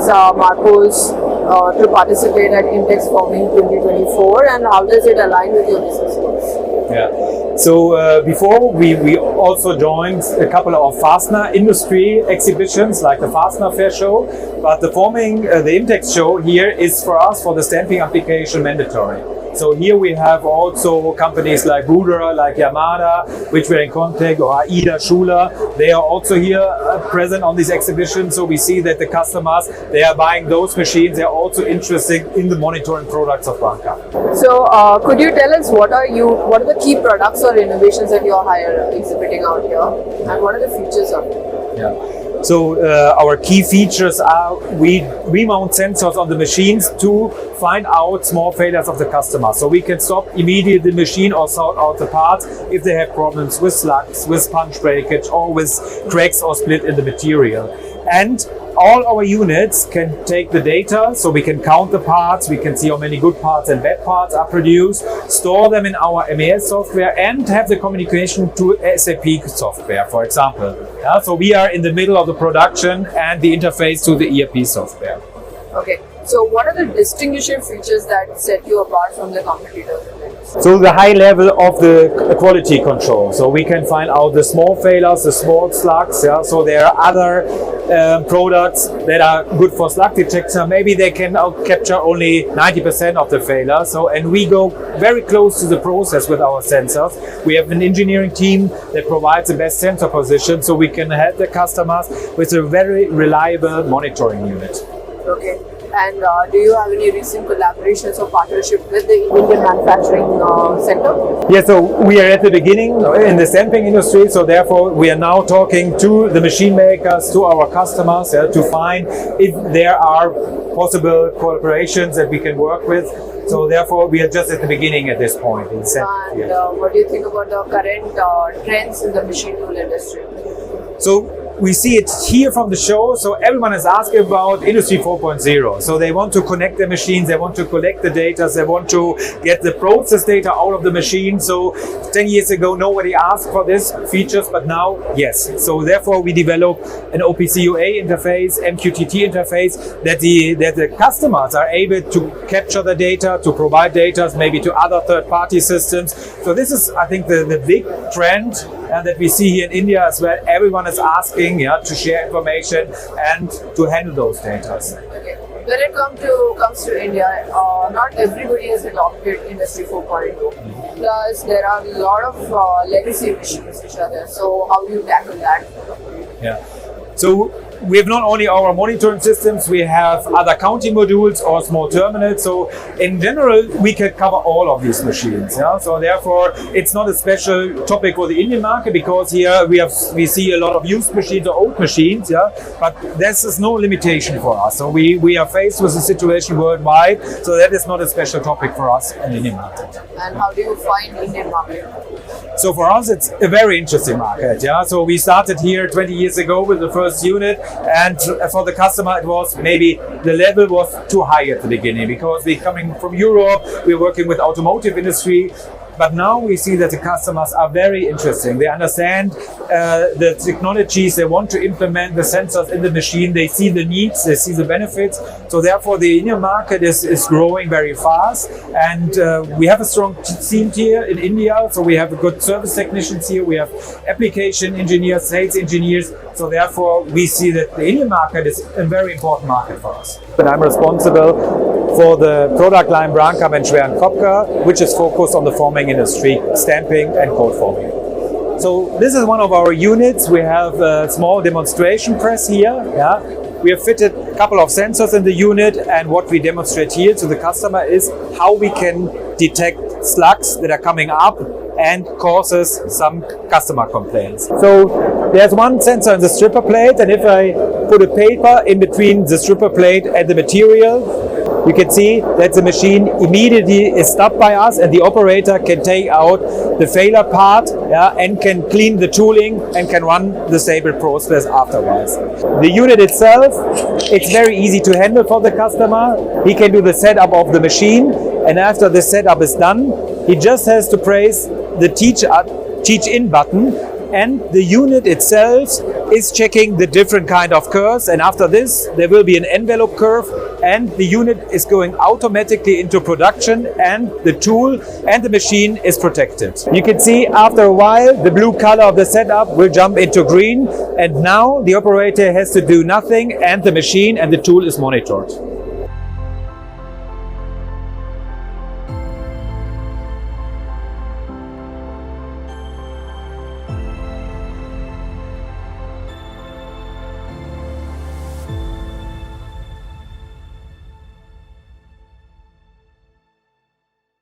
selects Marposs to participate at Intex Forming 2024, and how does it align with your business goals? Yeah. So before we also joined a couple of fastener industry exhibitions like the Fastener Fair show, but the Intex show here is for us for the stamping application mandatory. So here we have also companies like Ruder, like Yamada, which we're in contact, or Aida, Schuler. They are also here present on this exhibition. So we see that the customers, they are buying those machines. They're also interested in the monitoring products of Brankamp. So could you tell us what are the key products or innovations that you're exhibiting out here, and what are the features of it? Yeah. So our key features are we mount sensors on the machines to find out small failures of the customer. So we can stop immediately the machine or sort out the parts if they have problems with slugs, with punch breakage, or with cracks or split in the material. And all our units can take the data, so we can count the parts, we can see how many good parts and bad parts are produced, store them in our MES software, and have the communication to SAP software, for example. Yeah, so we are in the middle of the production and the interface to the ERP software. Okay, so what are the distinguishing features that set you apart from the competitors? So the high level of the quality control. So we can find out the small failures, the small slugs. Yeah. So there are other products that are good for slug detection. Maybe they can capture only 90% of the failure. So, and we go very close to the process with our sensors. We have an engineering team that provides the best sensor position, so we can help the customers with a very reliable monitoring unit. Okay. And do you have any recent collaborations or partnership with the Indian manufacturing sector? Yeah, so we are at the beginning in the stamping industry, so therefore we are now talking to the machine makers, to our customers, to find if there are possible collaborations that we can work with. So therefore we are just at the beginning at this point. And what do you think about the current trends in the machine tool industry? So we see it here from the show. So everyone is asking about Industry 4.0. So they want to connect their machines, they want to collect the data, they want to get the process data out of the machine. So 10 years ago, nobody asked for these features, but now, yes. So therefore we develop an OPC UA interface, MQTT interface, that the customers are able to capture the data, to provide data, maybe to other third-party systems. So this is, I think, the big trend that we see here in India as well. Everyone is asking to share information and to handle those data. Okay. When it comes to India, not everybody has adopted Industry 4.0. Plus, there are a lot of legacy machines which are there. So, how do you tackle that? Yeah. So we have not only our monitoring systems, we have other counting modules or small terminals. So in general, we can cover all of these machines. Yeah? So therefore, it's not a special topic for the Indian market, because here we see a lot of used machines or old machines. Yeah? But this is no limitation for us. So we are faced with a situation worldwide. So that is not a special topic for us in the Indian market. And how do you find Indian market? So for us, it's a very interesting market. Yeah. So we started here 20 years ago with the first unit, and for the customer, it was maybe the level was too high at the beginning, because we're coming from Europe, we're working with automotive industry. But now we see that the customers are very interesting. They understand the technologies, they want to implement the sensors in the machine, they see the needs, they see the benefits. So therefore the Indian market is growing very fast. And we have a strong team here in India. So we have a good service technicians here, we have application engineers, sales engineers. So therefore we see that the Indian market is a very important market for us. And I'm responsible for the product line Brankamp and Krueger, which is focused on the forming industry, stamping and cold forming. So this is one of our units. We have a small demonstration press here. Yeah. We have fitted a couple of sensors in the unit, and what we demonstrate here to the customer is how we can detect slugs that are coming up and causes some customer complaints. So there's one sensor in the stripper plate, and if I put a paper in between the stripper plate and the material, you can see that the machine immediately is stopped by us, and the operator can take out the failure part, and can clean the tooling and can run the stable process afterwards. The unit itself, it's very easy to handle for the customer. He can do the setup of the machine, and after the setup is done, he just has to press the teach in button, and the unit itself is checking the different kind of curves, and after this there will be an envelope curve, and the unit is going automatically into production, and the tool and the machine is protected. You can see after a while the blue color of the setup will jump into green, and now the operator has to do nothing and the machine and the tool is monitored.